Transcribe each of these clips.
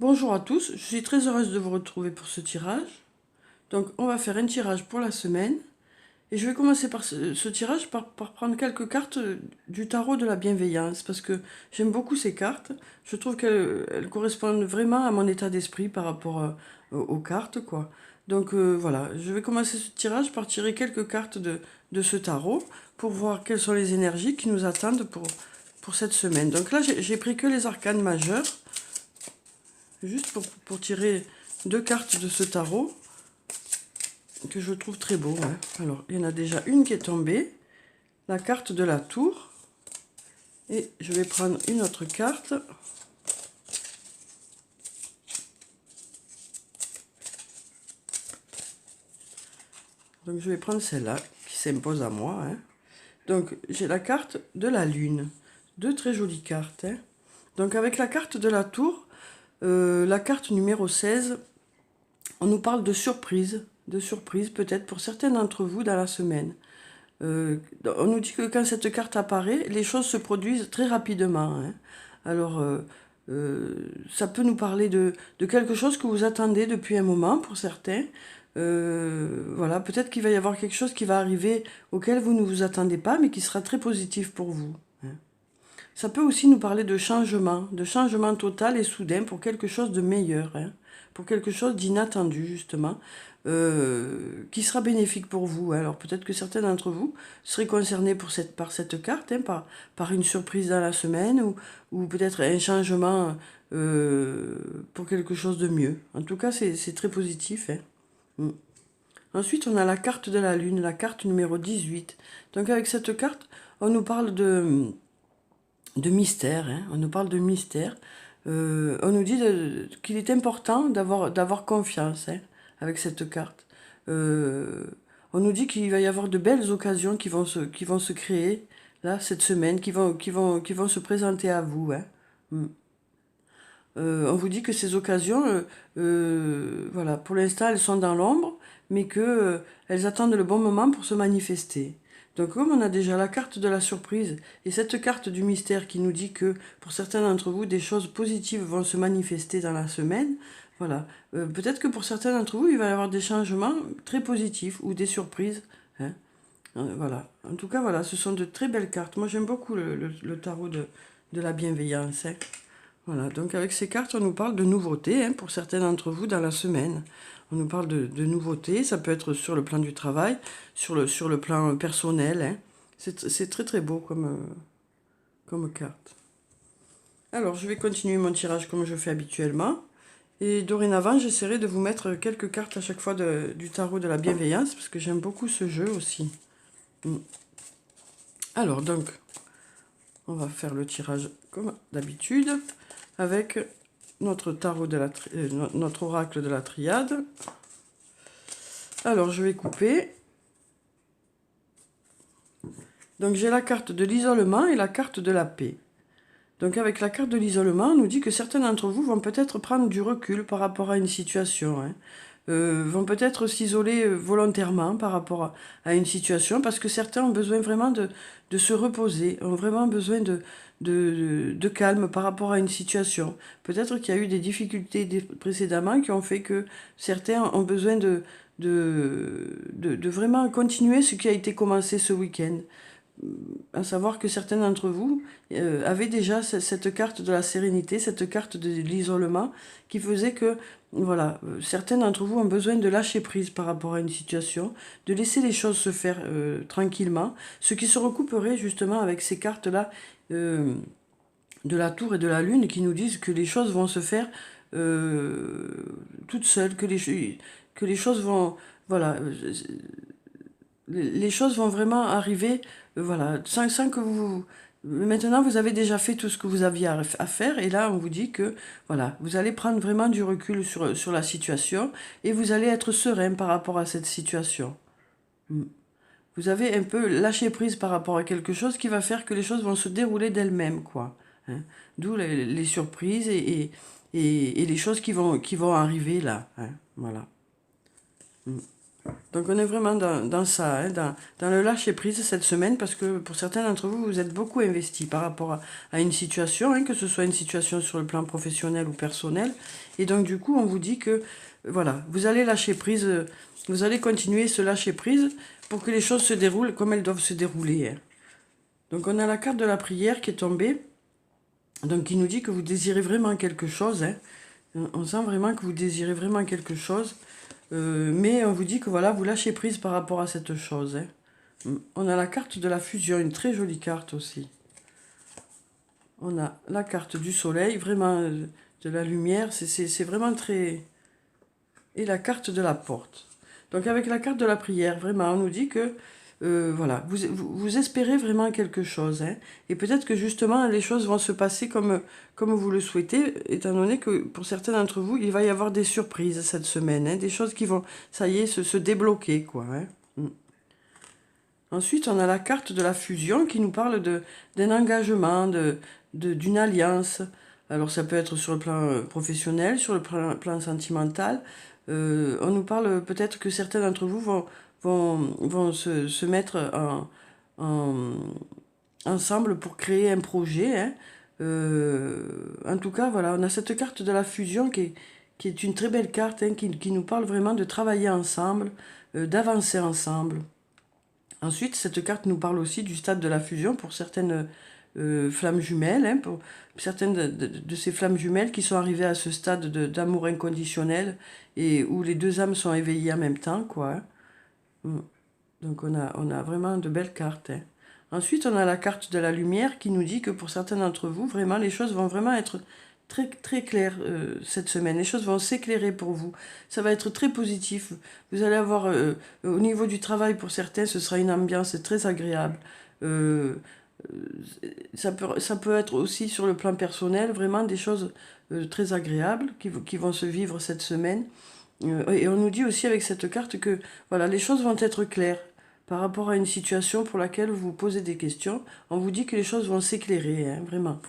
Bonjour à tous, je suis très heureuse de vous retrouver pour ce tirage. Donc on va faire un tirage pour la semaine. Et je vais commencer par ce tirage par prendre quelques cartes du tarot de la bienveillance. Parce que j'aime beaucoup ces cartes. Je trouve qu'elles correspondent vraiment à mon état d'esprit par rapport aux cartes, quoi. Donc voilà, je vais commencer ce tirage par tirer quelques cartes de ce tarot pour voir quelles sont les énergies qui nous attendent pour cette semaine. Donc là, j'ai pris que les arcanes majeures. Juste pour tirer deux cartes de ce tarot que je trouve très beau. Hein. Alors, il y en a déjà une qui est tombée, la carte de la tour. Et je vais prendre une autre carte. Donc, je vais prendre celle-là qui s'impose à moi. Hein. Donc, j'ai la carte de la lune. Deux très jolies cartes. Hein. Donc, avec la carte de la tour, la carte numéro 16, on nous parle de surprise peut-être pour certains d'entre vous dans la semaine. On nous dit que quand cette carte apparaît, les choses se produisent très rapidement. Hein. Alors, ça peut nous parler de quelque chose que vous attendez depuis un moment pour certains. Voilà, peut-être qu'il va y avoir quelque chose qui va arriver auquel vous ne vous attendez pas, mais qui sera très positif pour vous. Hein. Ça peut aussi nous parler de changement total et soudain pour quelque chose de meilleur, hein, pour quelque chose d'inattendu justement, qui sera bénéfique pour vous. Alors peut-être que certains d'entre vous seraient concernés par cette carte, hein, par une surprise dans la semaine ou peut-être un changement pour quelque chose de mieux. En tout cas, c'est très positif. Hein. Mm. Ensuite, on a la carte de la lune, la carte numéro 18. Donc avec cette carte, on nous parle de mystère, hein. On nous parle de mystère. On nous dit qu'il est important d'avoir confiance, hein, avec cette carte. On nous dit qu'il va y avoir de belles occasions qui vont se créer là cette semaine, qui vont se présenter à vous. Hein. Mm. On vous dit que ces occasions, voilà, pour l'instant elles sont dans l'ombre, mais que elles attendent le bon moment pour se manifester. Donc comme on a déjà la carte de la surprise et cette carte du mystère qui nous dit que pour certains d'entre vous, des choses positives vont se manifester dans la semaine, voilà. Peut-être que pour certains d'entre vous, il va y avoir des changements très positifs ou des surprises. Hein. Voilà. En tout cas, voilà, ce sont de très belles cartes. Moi, j'aime beaucoup le tarot de la bienveillance. Hein. Voilà, donc avec ces cartes, on nous parle de nouveautés, hein, pour certains d'entre vous dans la semaine. On nous parle de nouveautés, ça peut être sur le plan du travail, sur le plan personnel. Hein. C'est très très beau comme carte. Alors, je vais continuer mon tirage comme je fais habituellement. Et dorénavant, j'essaierai de vous mettre quelques cartes à chaque fois du tarot de la bienveillance, parce que j'aime beaucoup ce jeu aussi. Alors, donc, on va faire le tirage comme d'habitude, avec notre tarot notre oracle de la triade. Alors, je vais couper. Donc, j'ai la carte de l'isolement et la carte de la paix. Donc, avec la carte de l'isolement, on nous dit que certains d'entre vous vont peut-être prendre du recul par rapport à une situation. Hein. Vont peut-être s'isoler volontairement par rapport à une situation, parce que certains ont besoin vraiment de se reposer, ont vraiment besoin de calme par rapport à une situation. Peut-être qu'il y a eu des difficultés précédemment qui ont fait que certains ont besoin de vraiment continuer ce qui a été commencé ce week-end. À savoir que certains d'entre vous avaient déjà cette carte de la sérénité, cette carte de l'isolement, qui faisait que, voilà, certains d'entre vous ont besoin de lâcher prise par rapport à une situation, de laisser les choses se faire tranquillement, ce qui se recouperait justement avec ces cartes-là de la tour et de la lune qui nous disent que les choses vont se faire toutes seules, que les choses vont, voilà, les choses vont vraiment arriver, voilà, sans que vous... Maintenant, vous avez déjà fait tout ce que vous aviez à faire, et là, on vous dit que, voilà, vous allez prendre vraiment du recul sur la situation, et vous allez être serein par rapport à cette situation. Vous avez un peu lâché prise par rapport à quelque chose qui va faire que les choses vont se dérouler d'elles-mêmes, quoi. Hein. D'où les surprises et les choses qui vont arriver là. Hein. Voilà. Donc on est vraiment dans ça, hein, dans le lâcher-prise cette semaine, parce que pour certains d'entre vous, vous êtes beaucoup investis par rapport à une situation, hein, que ce soit une situation sur le plan professionnel ou personnel. Et donc du coup, on vous dit que, voilà, vous allez lâcher prise, vous allez continuer ce lâcher-prise pour que les choses se déroulent comme elles doivent se dérouler, hein. Donc on a la carte de la prière qui est tombée, donc qui nous dit que vous désirez vraiment quelque chose, hein. On sent vraiment que vous désirez vraiment quelque chose. Mais on vous dit que voilà, vous lâchez prise par rapport à cette chose, hein. On a la carte de la fusion, une très jolie carte aussi. On a la carte du soleil, vraiment de la lumière, c'est vraiment très... Et la carte de la porte. Donc avec la carte de la prière, vraiment, on nous dit que voilà, vous espérez vraiment quelque chose, hein. Et peut-être que justement les choses vont se passer comme vous le souhaitez, étant donné que pour certains d'entre vous, il va y avoir des surprises cette semaine, hein, des choses qui vont, ça y est, se débloquer, quoi, hein. Ensuite, on a la carte de la fusion qui nous parle d'un engagement, d'une alliance. Alors ça peut être sur le plan professionnel, sur le plan sentimental. On nous parle peut-être que certains d'entre vous vont se mettre ensemble pour créer un projet, hein. En tout cas, voilà, on a cette carte de la fusion qui est une très belle carte, hein, qui nous parle vraiment de travailler ensemble, d'avancer ensemble. Ensuite, cette carte nous parle aussi du stade de la fusion pour certaines flammes jumelles, hein, pour certaines de ces flammes jumelles qui sont arrivées à ce stade d'amour inconditionnel et où les deux âmes sont éveillées en même temps, quoi, hein. Donc on a vraiment de belles cartes, hein. Ensuite, on a la carte de la lumière qui nous dit que pour certains d'entre vous, vraiment, les choses vont vraiment être très, très claires cette semaine. Les choses vont s'éclairer pour vous. Ça va être très positif. Vous allez avoir, au niveau du travail, pour certains, ce sera une ambiance très agréable. Euh, Ça peut être aussi sur le plan personnel, vraiment des choses très agréables qui vont se vivre cette semaine. Et on nous dit aussi avec cette carte que voilà, les choses vont être claires par rapport à une situation pour laquelle vous vous posez des questions. On vous dit que les choses vont s'éclairer, hein, vraiment.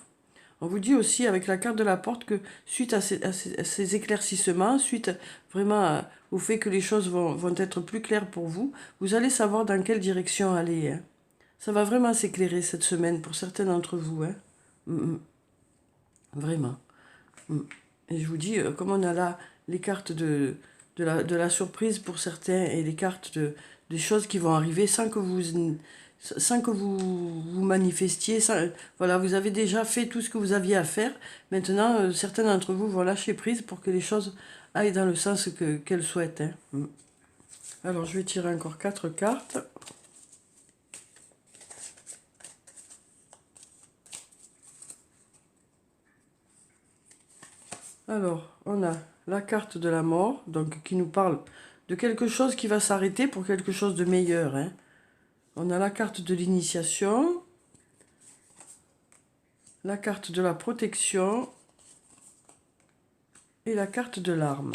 On vous dit aussi avec la carte de la porte que suite à ces éclaircissements, suite vraiment au fait que les choses vont être plus claires pour vous, vous allez savoir dans quelle direction aller, hein. Ça va vraiment s'éclairer cette semaine pour certains d'entre vous, hein. Vraiment. Et je vous dis, comme on a là les cartes de la surprise pour certains et les cartes des choses qui vont arriver sans que vous manifestiez. Voilà, vous avez déjà fait tout ce que vous aviez à faire. Maintenant, certains d'entre vous vont lâcher prise pour que les choses aillent dans le sens qu'elles souhaitent, hein. Alors, je vais tirer encore 4 cartes. Alors, on a la carte de la mort, donc qui nous parle de quelque chose qui va s'arrêter pour quelque chose de meilleur, hein. On a la carte de l'initiation, la carte de la protection et la carte de l'arme.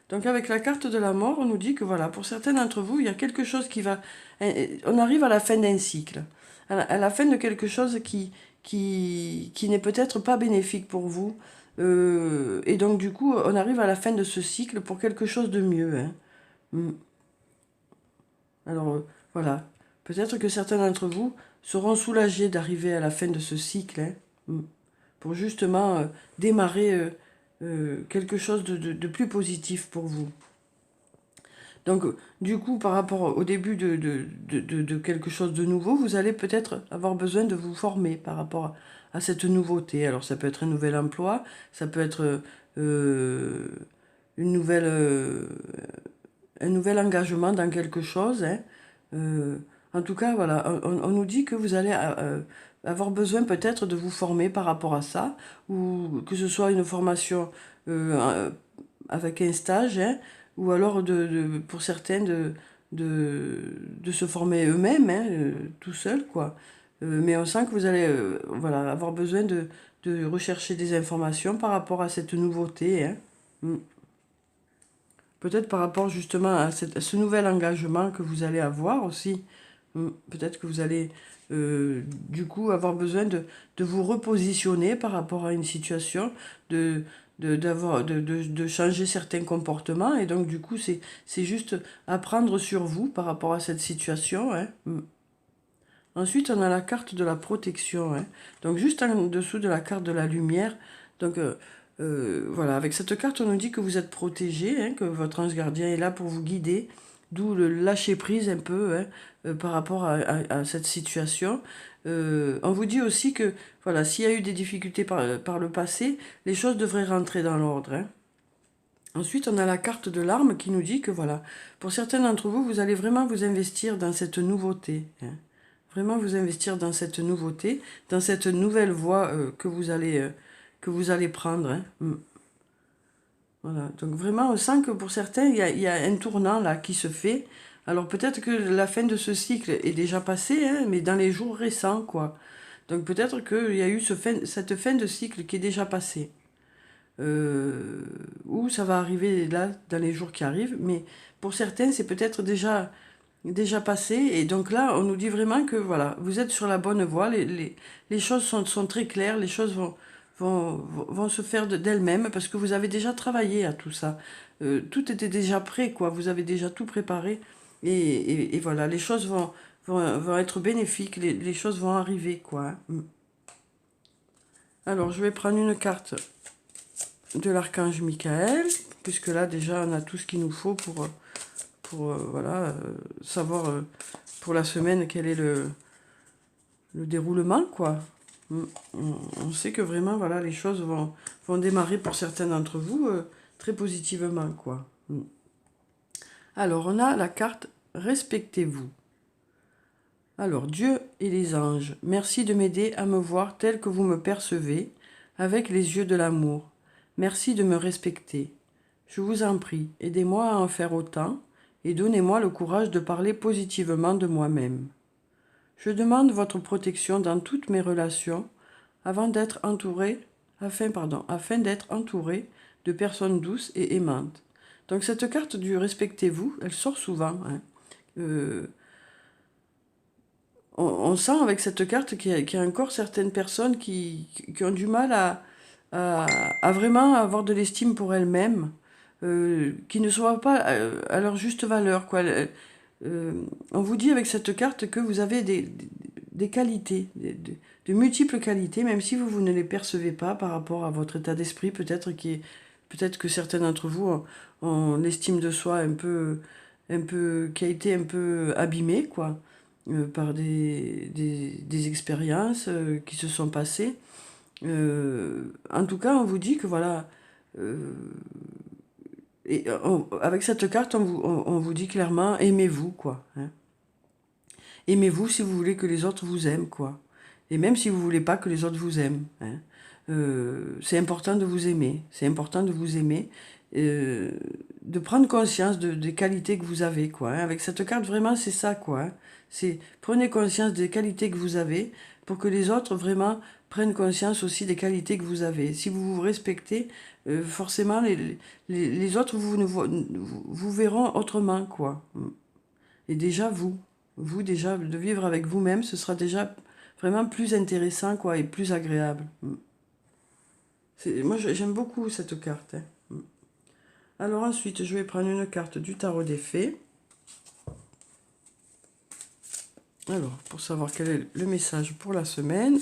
Donc avec la carte de la mort, on nous dit que voilà, pour certains d'entre vous, il y a quelque chose qui va... On arrive à la fin d'un cycle, à la fin de quelque chose qui n'est peut-être pas bénéfique pour vous. Et donc du coup, on arrive à la fin de ce cycle pour quelque chose de mieux, hein. Alors voilà, peut-être que certains d'entre vous seront soulagés d'arriver à la fin de ce cycle, hein, pour justement démarrer quelque chose de plus positif pour vous. Donc, du coup, par rapport au début de quelque chose de nouveau, vous allez peut-être avoir besoin de vous former par rapport à cette nouveauté. Alors, ça peut être un nouvel emploi, ça peut être une un nouvel engagement dans quelque chose, hein. En tout cas, voilà, on nous dit que vous allez avoir besoin peut-être de vous former par rapport à ça, ou que ce soit une formation avec un stage, hein, ou alors pour certains de se former eux-mêmes, hein, tout seuls, quoi. Mais on sent que vous allez voilà, avoir besoin de rechercher des informations par rapport à cette nouveauté, hein. Peut-être par rapport justement à ce nouvel engagement que vous allez avoir aussi. Peut-être que vous allez du coup avoir besoin de vous repositionner par rapport à une situation, de de changer certains comportements. Et donc, du coup, c'est juste apprendre sur vous par rapport à cette situation. Hein. Ensuite, on a la carte de la protection. Hein. Donc, juste en dessous de la carte de la lumière. Donc, voilà, avec cette carte, on nous dit que vous êtes protégé, hein, que votre ange gardien est là pour vous guider. D'où le lâcher-prise un peu hein, par rapport à cette situation. On vous dit aussi que, voilà, s'il y a eu des difficultés par le passé, les choses devraient rentrer dans l'ordre. Hein. Ensuite, on a la carte de l'arme qui nous dit que, voilà, pour certains d'entre vous, vous allez vraiment vous investir dans cette nouveauté. Hein. Vraiment vous investir dans cette nouveauté, dans cette nouvelle voie que vous allez prendre. Hein. Voilà. Donc vraiment, on sent que pour certains, il y a un tournant là qui se fait. Alors peut-être que la fin de ce cycle est déjà passée, hein, mais dans les jours récents, quoi. Donc peut-être qu'il y a eu cette fin de cycle qui est déjà passée. Ou ça va arriver là, dans les jours qui arrivent, mais pour certains, c'est peut-être déjà passé. Et donc là, on nous dit vraiment que voilà, vous êtes sur la bonne voie, les choses sont très claires, les choses vont se faire d'elles-mêmes parce que vous avez déjà travaillé à tout ça. Tout était déjà prêt, quoi. Vous avez déjà tout préparé. Et voilà, les choses vont être bénéfiques, les choses vont arriver, quoi. Hein. Alors, je vais prendre une carte de l'archange Michael, puisque là, déjà, on a tout ce qu'il nous faut pour voilà, savoir pour la semaine quel est le déroulement, quoi. On sait que vraiment, voilà, les choses vont démarrer pour certains d'entre vous très positivement, quoi. Alors, on a la carte « Respectez-vous ». Alors, Dieu et les anges, merci de m'aider à me voir tel que vous me percevez, avec les yeux de l'amour. Merci de me respecter. Je vous en prie, aidez-moi à en faire autant, et donnez-moi le courage de parler positivement de moi-même. Je demande votre protection dans toutes mes relations afin d'être entouré de personnes douces et aimantes. Donc cette carte du respectez-vous, elle sort souvent. Hein. On sent avec cette carte qu'il y a encore certaines personnes qui ont du mal à vraiment avoir de l'estime pour elles-mêmes, qui ne soient pas à leur juste valeur, quoi. On vous dit avec cette carte que vous avez des qualités, de multiples qualités, même si vous ne les percevez pas par rapport à votre état d'esprit, peut-être que certains d'entre vous ont l'estime de soi qui a été un peu abîmée, quoi, par des expériences qui se sont passées. En tout cas, on vous dit que voilà. Avec cette carte, on vous dit clairement, aimez-vous, quoi. Hein. Aimez-vous si vous voulez que les autres vous aiment, quoi. Et même si vous voulez pas que les autres vous aiment. Hein. C'est important de vous aimer. C'est important de vous aimer. De prendre conscience des qualités que vous avez, quoi. Hein. Avec cette carte, vraiment, c'est ça, quoi. Hein. Prenez conscience des qualités que vous avez pour que les autres, vraiment, prennent conscience aussi des qualités que vous avez. Si vous vous respectez, forcément, les autres vous verront autrement, quoi. Et déjà, vous déjà, de vivre avec vous-même, ce sera déjà vraiment plus intéressant, quoi, et plus agréable. Moi, j'aime beaucoup cette carte. Hein. Alors ensuite, je vais prendre une carte du tarot des fées. Alors, pour savoir quel est le message pour la semaine.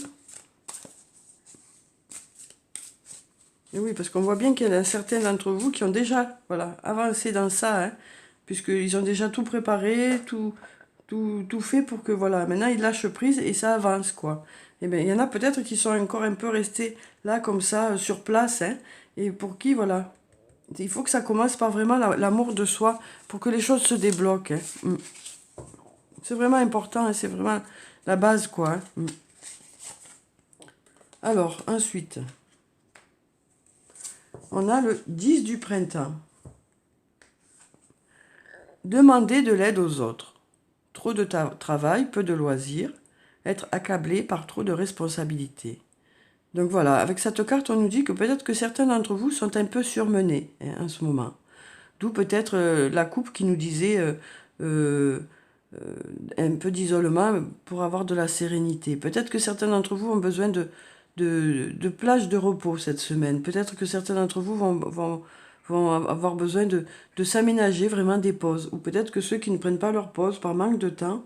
Et oui, parce qu'on voit bien qu'il y en a certains d'entre vous qui ont déjà avancé dans ça, hein, puisqu'ils ont déjà tout préparé, tout fait pour que, voilà, maintenant ils lâchent prise et ça avance, quoi. Et bien, il y en a peut-être qui sont encore un peu restés là, comme ça, sur place, hein, et pour qui, voilà, il faut que ça commence par vraiment l'amour de soi pour que les choses se débloquent. Hein. C'est vraiment important, hein, c'est vraiment la base, quoi. Hein. Alors, ensuite, on a le 10 du printemps. Demander de l'aide aux autres. Trop de travail, peu de loisirs. Être accablé par trop de responsabilités. Donc voilà, avec cette carte, on nous dit que peut-être que certains d'entre vous sont un peu surmenés hein, en ce moment. D'où peut-être la coupe qui nous disait un peu d'isolement pour avoir de la sérénité. Peut-être que certains d'entre vous ont besoin de plage de repos cette semaine. Peut-être que certains d'entre vous vont avoir besoin de s'aménager vraiment des pauses. Ou peut-être que ceux qui ne prennent pas leur pause par manque de temps,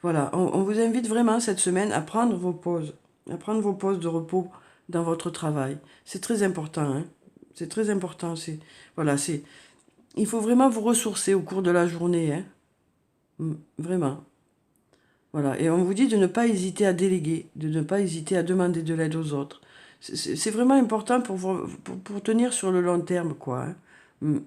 voilà, on vous invite vraiment cette semaine à prendre vos pauses. À prendre vos pauses de repos dans votre travail. C'est très important, hein. C'est très important. Voilà, il faut vraiment vous ressourcer au cours de la journée, hein. Vraiment. Voilà. Et on vous dit de ne pas hésiter à déléguer, de ne pas hésiter à demander de l'aide aux autres. C'est vraiment important pour tenir sur le long terme, quoi, hein. Mm.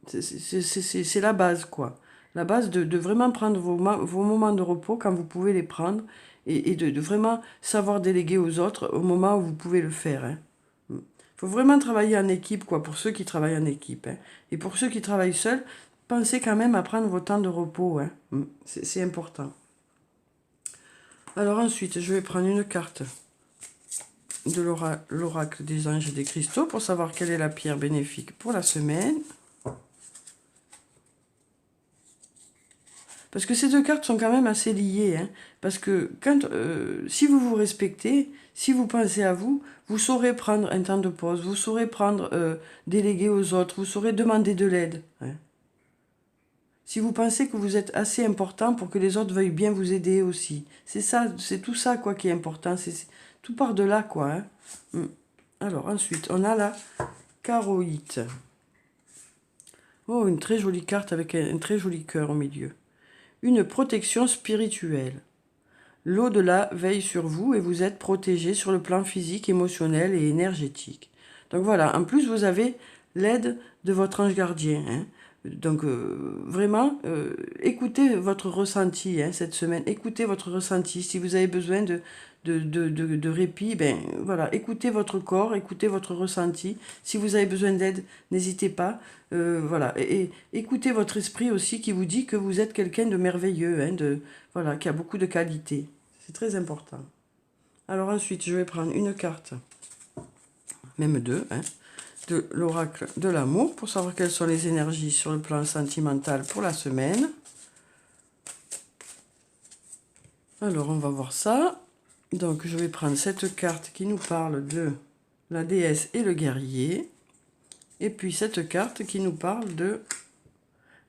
C'est la base, quoi. La base de vraiment prendre vos moments de repos quand vous pouvez les prendre et de vraiment savoir déléguer aux autres au moment où vous pouvez le faire, hein. Il faut vraiment travailler en équipe, quoi, pour ceux qui travaillent en équipe, hein. Et pour ceux qui travaillent seuls, pensez quand même à prendre vos temps de repos, hein. C'est important. Alors ensuite, je vais prendre une carte de l'oracle des anges et des cristaux pour savoir quelle est la pierre bénéfique pour la semaine. Parce que ces deux cartes sont quand même assez liées, hein, parce que si vous vous respectez, si vous pensez à vous, vous saurez prendre un temps de pause, vous saurez déléguer aux autres, vous saurez demander de l'aide, hein. Si vous pensez que vous êtes assez important pour que les autres veuillent bien vous aider aussi. C'est ça, c'est tout ça, quoi, qui est important. Tout part de là, quoi, hein. Alors, ensuite, on a la charoïte. Oh, une très jolie carte avec un très joli cœur au milieu. Une protection spirituelle. L'au-delà veille sur vous et vous êtes protégé sur le plan physique, émotionnel et énergétique. Donc voilà, en plus vous avez l'aide de votre ange gardien, hein. Donc vraiment, écoutez votre ressenti, hein, cette semaine, écoutez votre ressenti. Si vous avez besoin de répit, ben voilà, écoutez votre corps, écoutez votre ressenti. Si vous avez besoin d'aide, n'hésitez pas. Voilà, et écoutez votre esprit aussi qui vous dit que vous êtes quelqu'un de merveilleux, hein, voilà, qui a beaucoup de qualités. C'est très important. Alors ensuite, je vais prendre une carte, même deux, hein, de l'oracle de l'amour pour savoir quelles sont les énergies sur le plan sentimental pour la semaine. Alors, on va voir ça. Donc, je vais prendre cette carte qui nous parle de la déesse et le guerrier. Et puis, cette carte qui nous parle de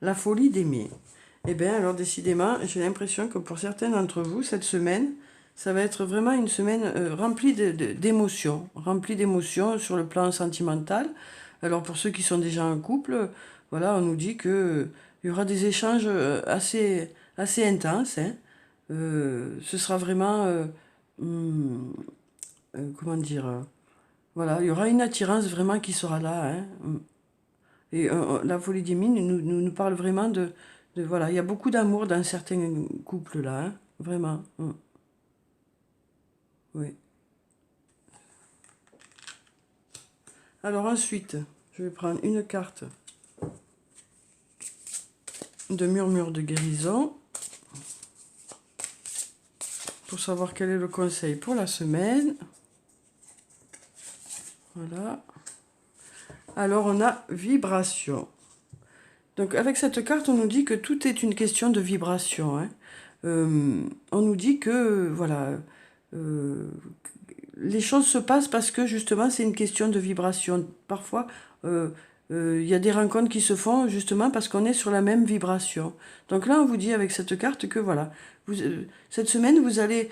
la folie d'aimer. Eh bien, alors, décidément, j'ai l'impression que pour certains d'entre vous, cette semaine, ça va être vraiment une semaine remplie d'émotions. Remplie d'émotions sur le plan sentimental. Alors, pour ceux qui sont déjà en couple, voilà, on nous dit qu'il y aura des échanges assez intenses, hein. Ce sera vraiment, comment dire, voilà, il y aura une attirance vraiment qui sera là, hein. Et la folie des mines nous parle vraiment voilà, il y a beaucoup d'amour dans certains couples là, hein, vraiment. Oui. Alors ensuite, je vais prendre une carte de murmure de guérison pour savoir quel est le conseil pour la semaine. Voilà. Alors on a vibration. Donc avec cette carte, on nous dit que tout est une question de vibration, hein. On nous dit que voilà, les choses se passent parce que justement c'est une question de vibration. Parfois, il y a des rencontres qui se font justement parce qu'on est sur la même vibration. Donc là, on vous dit avec cette carte que voilà, cette semaine, vous allez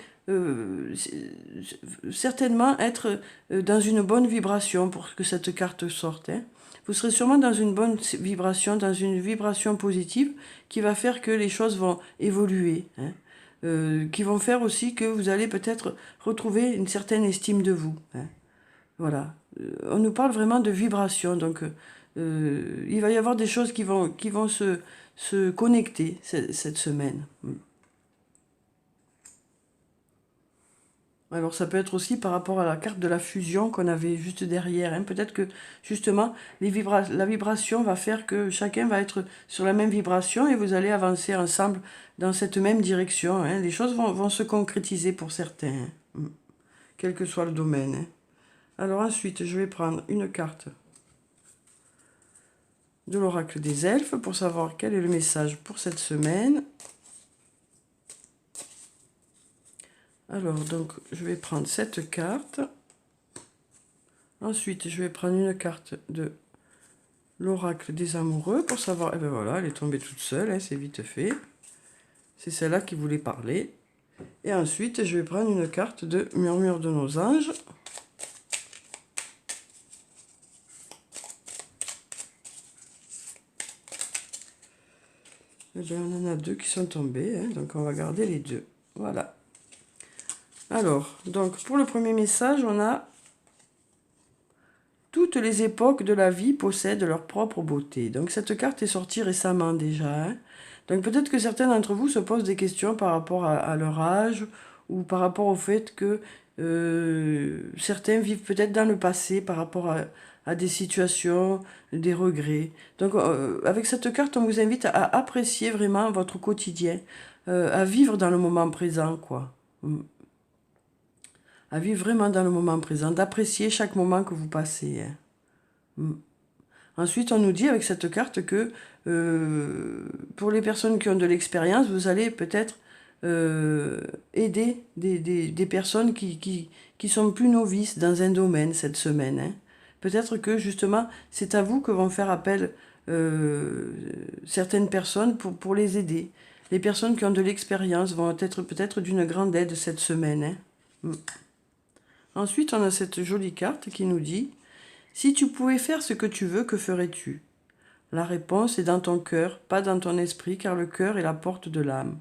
certainement être dans une bonne vibration pour que cette carte sorte, hein. Vous serez sûrement dans une bonne vibration, dans une vibration positive qui va faire que les choses vont évoluer, hein. Qui vont faire aussi que vous allez peut-être retrouver une certaine estime de vous, hein. Voilà. On nous parle vraiment de vibration, donc il va y avoir des choses qui vont se connecter cette semaine. Alors ça peut être aussi par rapport à la carte de la fusion qu'on avait juste derrière, hein. Peut-être que justement la vibration va faire que chacun va être sur la même vibration et vous allez avancer ensemble dans cette même direction, hein. Les choses vont se concrétiser pour certains, hein, quel que soit le domaine, hein. Alors ensuite, je vais prendre une carte de l'oracle des elfes pour savoir quel est le message pour cette semaine. Alors, donc, je vais prendre cette carte Ensuite, je vais prendre une carte de l'oracle des amoureux pour savoir... Et ben voilà, elle est tombée toute seule, hein, c'est vite fait. C'est celle-là qui voulait parler. Et ensuite, je vais prendre une carte de murmure de nos anges. Et bien, on en a deux qui sont tombés, hein, donc on va garder les deux. Voilà. Alors, donc pour le premier message, on a: toutes les époques de la vie possèdent leur propre beauté. Donc cette carte est sortie récemment déjà, hein. Donc peut-être que certains d'entre vous se posent des questions par rapport à leur âge ou par rapport au fait que certains vivent peut-être dans le passé par rapport à des situations, des regrets. Donc avec cette carte, on vous invite à apprécier vraiment votre quotidien, à vivre dans le moment présent, quoi. À vivre vraiment dans le moment présent, d'apprécier chaque moment que vous passez, hein. Ensuite, on nous dit avec cette carte que pour les personnes qui ont de l'expérience, vous allez peut-être aider des personnes qui sont plus novices dans un domaine cette semaine, hein. Peut-être que justement, c'est à vous que vont faire appel certaines personnes pour les aider. Les personnes qui ont de l'expérience vont être peut-être d'une grande aide cette semaine, hein. Ensuite, on a cette jolie carte qui nous dit: si tu pouvais faire ce que tu veux, que ferais-tu? La réponse est dans ton cœur, pas dans ton esprit, car le cœur est la porte de l'âme.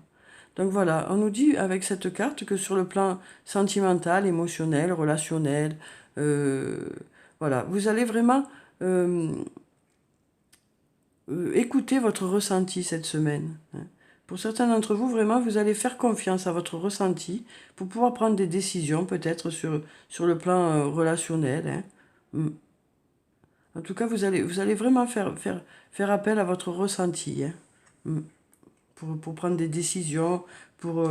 Donc voilà, on nous dit avec cette carte que sur le plan sentimental, émotionnel, relationnel, voilà, vous allez vraiment écouter votre ressenti cette semaine, hein. Pour certains d'entre vous, vraiment, vous allez faire confiance à votre ressenti pour pouvoir prendre des décisions, peut-être sur le plan relationnel, hein. En tout cas, vous allez vraiment faire appel à votre ressenti, hein, pour prendre des décisions, pour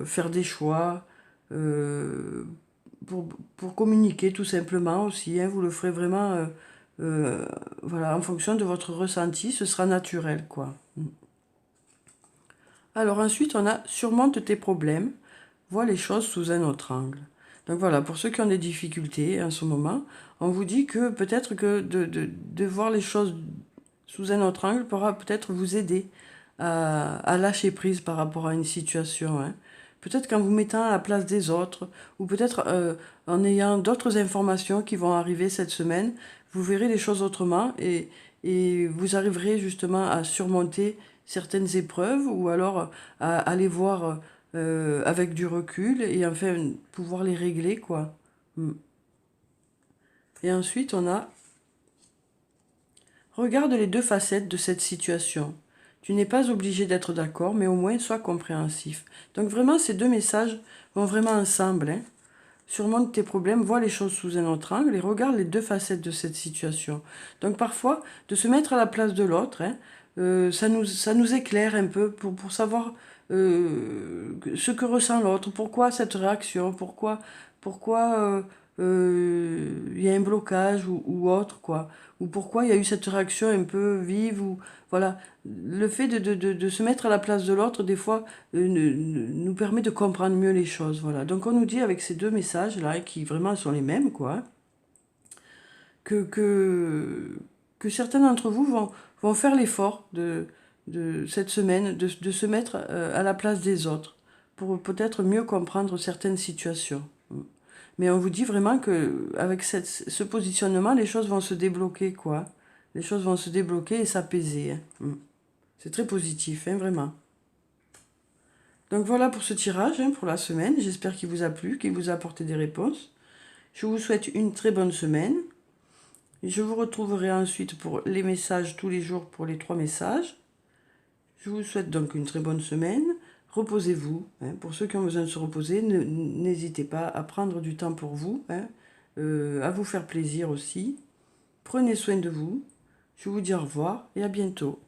faire des choix, euh, pour communiquer tout simplement aussi, hein. Vous le ferez vraiment voilà, en fonction de votre ressenti, ce sera naturel, quoi. Alors ensuite, on a: surmonte tes problèmes, vois les choses sous un autre angle. Donc voilà, pour ceux qui ont des difficultés en ce moment, on vous dit que peut-être que de voir les choses sous un autre angle pourra peut-être vous aider à lâcher prise par rapport à une situation, hein. Peut-être qu'en vous mettant à la place des autres, ou peut-être en ayant d'autres informations qui vont arriver cette semaine, vous verrez les choses autrement et vous arriverez justement à surmonter certaines épreuves ou alors à les voir avec du recul et enfin pouvoir les régler, quoi. Et ensuite, on a: regarde les deux facettes de cette situation. Tu n'es pas obligé d'être d'accord, mais au moins sois compréhensif. Donc vraiment, ces deux messages vont vraiment ensemble, hein. Surmonte tes problèmes, vois les choses sous un autre angle et regarde les deux facettes de cette situation. Donc parfois, de se mettre à la place de l'autre, hein, ça nous éclaire un peu pour savoir ce que ressent l'autre, pourquoi cette réaction, pourquoi il y a un blocage ou autre, quoi. Ou pourquoi il y a eu cette réaction un peu vive, ou voilà. Le fait de se mettre à la place de l'autre, des fois, nous permet de comprendre mieux les choses, voilà. Donc on nous dit avec ces deux messages-là, qui vraiment sont les mêmes, quoi, que, que, que certains d'entre vous vont faire l'effort de cette semaine, de se mettre à la place des autres, pour peut-être mieux comprendre certaines situations. Mais on vous dit vraiment que avec ce positionnement, les choses vont se débloquer, quoi. Les choses vont se débloquer et s'apaiser, hein. C'est très positif, hein, vraiment. Donc voilà pour ce tirage, hein, pour la semaine. J'espère qu'il vous a plu, qu'il vous a apporté des réponses. Je vous souhaite une très bonne semaine. Je vous retrouverai ensuite pour les messages tous les jours pour les 3 messages. Je vous souhaite donc une très bonne semaine. Reposez-vous, hein. Pour ceux qui ont besoin de se reposer, n'hésitez pas à prendre du temps pour vous, hein, à vous faire plaisir aussi. Prenez soin de vous. Je vous dis au revoir et à bientôt.